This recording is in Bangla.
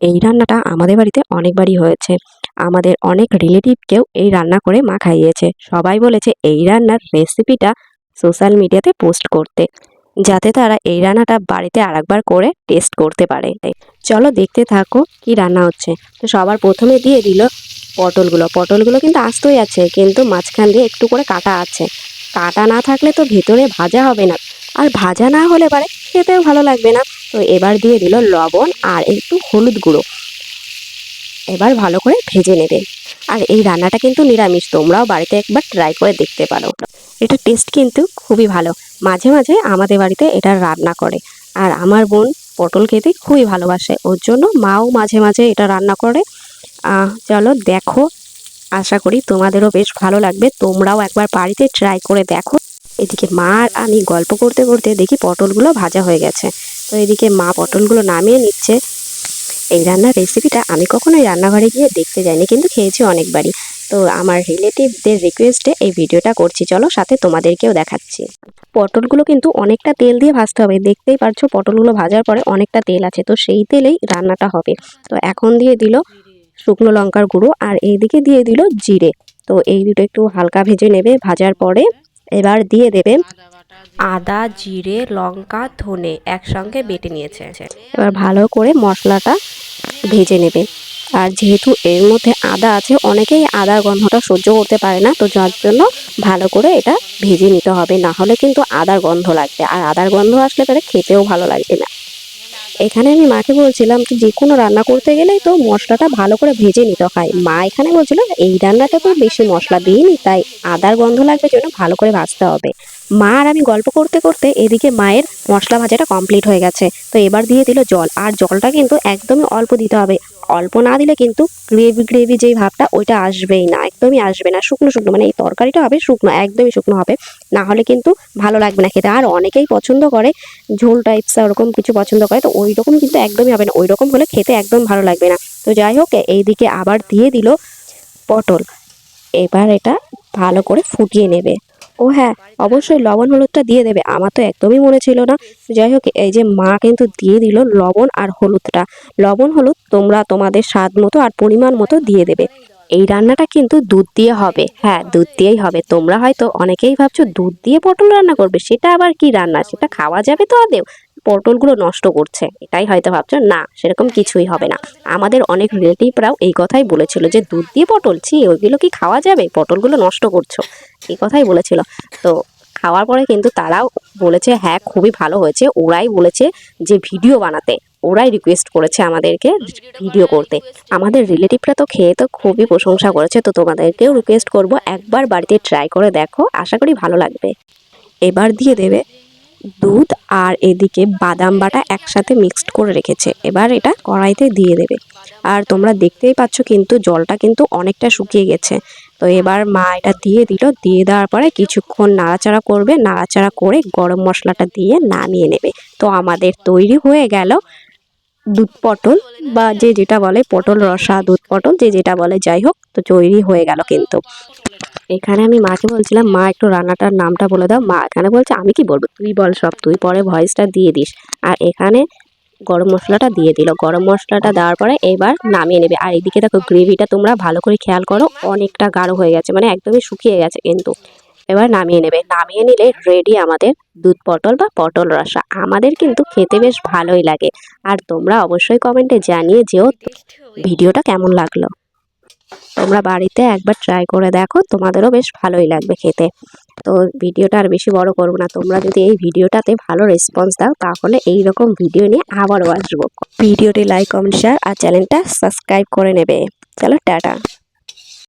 এই রান্নাটা আমাদের বাড়িতে অনেকবারই হয়েছে। আমাদের অনেক রিলেটিভকেও এই রান্না করে মা খাইয়েছে। সবাই বলেছে এই রান্নার রেসিপিটা সোশ্যাল মিডিয়াতে পোস্ট করতে, যাতে তারা এই রান্নাটা বাড়িতে আরেকবার করে টেস্ট করতে পারে। চলো দেখতে থাকো কি রান্না হচ্ছে। তো সবার প্রথমে দিয়ে দিল পটলগুলো কিন্তু আস্তই আছে, কিন্তু মাঝখান দিয়ে একটু করে কাটা আছে। কাটা না থাকলে তো ভেতরে ভাজা হবে না, আর ভাজা না হলে পারে খেতেও ভালো লাগবে না। তো এবার দিয়ে দিল লবণ আর একটু হলুদ গুঁড়ো। এবার ভালো করে ভেজে নেবে। আর এই রান্নাটা কিন্তু নিরামিষ, তোমরাও বাড়িতে একবার ট্রাই করে দেখতে পারো। এটা টেস্ট কিন্তু খুবই ভালো। মাঝে মাঝে আমাদের বাড়িতে এটা রান্না করে, আর আমার বোন পটল খেতে খুবই ভালোবাসে, ওর জন্য মাও মাঝে মাঝে এটা রান্না করে। চলো দেখো, আশা করি তোমাদেরও বেশ ভালো লাগবে, তোমরাও একবার বাড়িতে ট্রাই করে দেখো। এদিকে মা আর আমি গল্প করতে করতে দেখি পটলগুলো ভাজা হয়ে গেছে। তো এদিকে মা পটলগুলো নামিয়ে নিচ্ছে। এই রান্নার রেসিপিটা আমি কখনোই রান্নাঘরে গিয়ে দেখতে যাইনি, কিন্তু খেয়েছি অনেকবারই। তো আমার রিলেটিভদের রিকোয়েস্টে এই ভিডিওটা করছি, চলো সাথে তোমাদেরকেও দেখাচ্ছি। পটলগুলো কিন্তু অনেকটা তেল দিয়ে ভাজতে হবে, দেখতেই পারছো পটলগুলো ভাজার পরে অনেকটা তেল আছে, তো সেই তেলেই রান্নাটা হবে। তো এখন দিয়ে দিল শুকনো লঙ্কার গুঁড়ো, আর এইদিকে দিয়ে দিল জিরে। তো এই দুটো একটু হালকা ভেজে নেবে। ভাজার পরে এবার দিয়ে দেবে আদা, জিরে, লঙ্কা, ধনে একসঙ্গে বেটে নিয়েছে। এবার ভালো করে মশলাটা ভেজে নেবে। আর যেহেতু এর মধ্যে আদা আছে, অনেকেই আদার গন্ধটা সহ্য করতে পারে না, তো যার জন্য ভালো করে এটা ভেজে নিতে হবে, না হলে কিন্তু আদার গন্ধ লাগবে, আর আদার গন্ধ আসলে পরে খেতেও ভালো লাগবে না। এখানে আমি মাকে বলছিলাম যে যে কোনো রান্না করতে গেলেই তো মশলাটা ভালো করে ভেজে নিতে হয়। মা এখানে বলছিল এই রান্নাটা তো বেশি মশলা দিইনি, তাই আদার গন্ধ লাগবে জন্য ভালো করে ভাজতে হবে। মা আর আমি গল্প করতে করতে এদিকে মায়ের মশলা ভাজাটা কমপ্লিট হয়ে গেছে। তো এবার দিয়ে দিল জল, আর জলটা কিন্তু একদমই অল্প দিতে হবে। অল্প না দিলে কিন্তু গ্রেভি গ্রেভি যেই ভাবটা ওইটা আসবেই না, একদমই আসবে না। শুকনো শুকনো মানে এই তরকারিটা হবে শুকনো, একদমই শুকনো হবে, না হলে কিন্তু ভালো লাগবে না খেতে। আর অনেকেই পছন্দ করে ঝোল টাইপস ওরকম কিছু পছন্দ করে, তো ওই রকম কিন্তু একদমই হবে না, ওই রকম হলে খেতে একদম ভালো লাগবে না। তো যাই হোক, এইদিকে আবার দিয়ে দিল পটল। এবার এটা ভালো করে ফুটিয়ে নেবে। ও হ্যাঁ, অবশ্যই লবণ হলুদটা দিয়ে দেবে, আমার তো একদমই মনে ছিল না। যাই হোক, এই যে মা কিন্তু দিয়ে দিল লবণ আর হলুদটা। লবণ হলুদ তোমরা তোমাদের স্বাদ মতো আর পরিমাণ মতো দিয়ে দেবে। এই রান্নাটা কিন্তু দুধ দিয়ে হবে, হ্যাঁ দুধ দিয়েই হবে। তোমরা হয়তো অনেকেই ভাবছো দুধ দিয়ে পটল রান্না করবে, সেটা আবার কি রান্না, সেটা খাওয়া যাবে তো আদেও? পটলগুলো নষ্ট করছে এটাই হয়তো ভাবছো। না, সেরকম কিছুই হবে না। আমাদের অনেক রিলেটিভরাও এই কথাই বলেছিল যে দুধ দিয়ে পটল, ছি ওইগুলো কি খাওয়া যাবে, পটলগুলো নষ্ট করছো, এই কথাই বলেছিল। তো খাওয়ার পরে কিন্তু তারাও বলেছে হ্যাঁ খুবই ভালো হয়েছে। ওরাই বলেছে যে ভিডিও বানাতে, ওরাই রিকোয়েস্ট করেছে আমাদেরকে ভিডিও করতে। আমাদের রিলেটিভরা তো খেয়ে তো খুবই প্রশংসা করেছে, তো তোমাদেরকেও রিকোয়েস্ট করব একবার বাড়িতে ট্রাই করে দেখো, আশা করি ভালো লাগবে। এবার দিয়ে দেবে দুধ, আর এদিকে বাদাম বাটা একসাথে মিক্সড করে রেখেছে, এবার এটা কড়াইতে দিয়ে দেবে। আর তোমরা দেখতেই পাচ্ছ কিন্তু জলটা কিন্তু অনেকটা শুকিয়ে গেছে। তো এবার মা এটা দিয়ে দিল, দিয়ে দেওয়ার পরে কিছুক্ষণ নাড়াচাড়া করবে, নাড়াচাড়া করে গরম মশলাটা দিয়ে নামিয়ে নেবে। তো আমাদের তৈরি হয়ে গেল দুধ পটল, বা যে যেটা বলে পটল রসা, দুধ পটল যে যেটা বলে, যাই হোক তো তৈরি হয়ে গেল কিন্তু। এখানে আমি মাকে বলছিলাম মা একটু রান্নাটার নামটা বলে দাও, মা এখানে বলছে আমি কি বলবো, তুই বল সব, তুই পরে ভয়েসটা দিয়ে দিস। আর এখানে গরম মশলাটা দিয়ে দিল, গরম মশলাটা দেওয়ার পরে এবার নামিয়ে নেবে। আর এদিকে দেখো গ্রেভিটা তোমরা ভালো করে খেয়াল করো, অনেকটা গাঢ় হয়ে গেছে, মানে একদমই শুকিয়ে গেছে কিন্তু। এবার নামিয়ে নেবে, নামিয়ে নিলে রেডি আমাদের দুধ পটল বা পটল রসা। আমাদের কিন্তু খেতে বেশ ভালোই লাগে। আর তোমরা অবশ্যই কমেন্টে জানিয়ে যেও ভিডিওটা কেমন লাগলো। তোমরা বাড়িতে একবার ট্রাই করে দেখো, তোমাদেরও বেশ ভালোই লাগবে খেতে। তো ভিডিওটা আর বেশি বড় করবো না, তোমরা যদি এই ভিডিওটাতে ভালো রেসপন্স দাও তাহলে এই রকম ভিডিও নিয়ে আবারও আসবো। ভিডিওটি লাইক, কমেন্ট, শেয়ার আর চ্যানেলটা সাবস্ক্রাইব করে নেবে। চলো টাটা।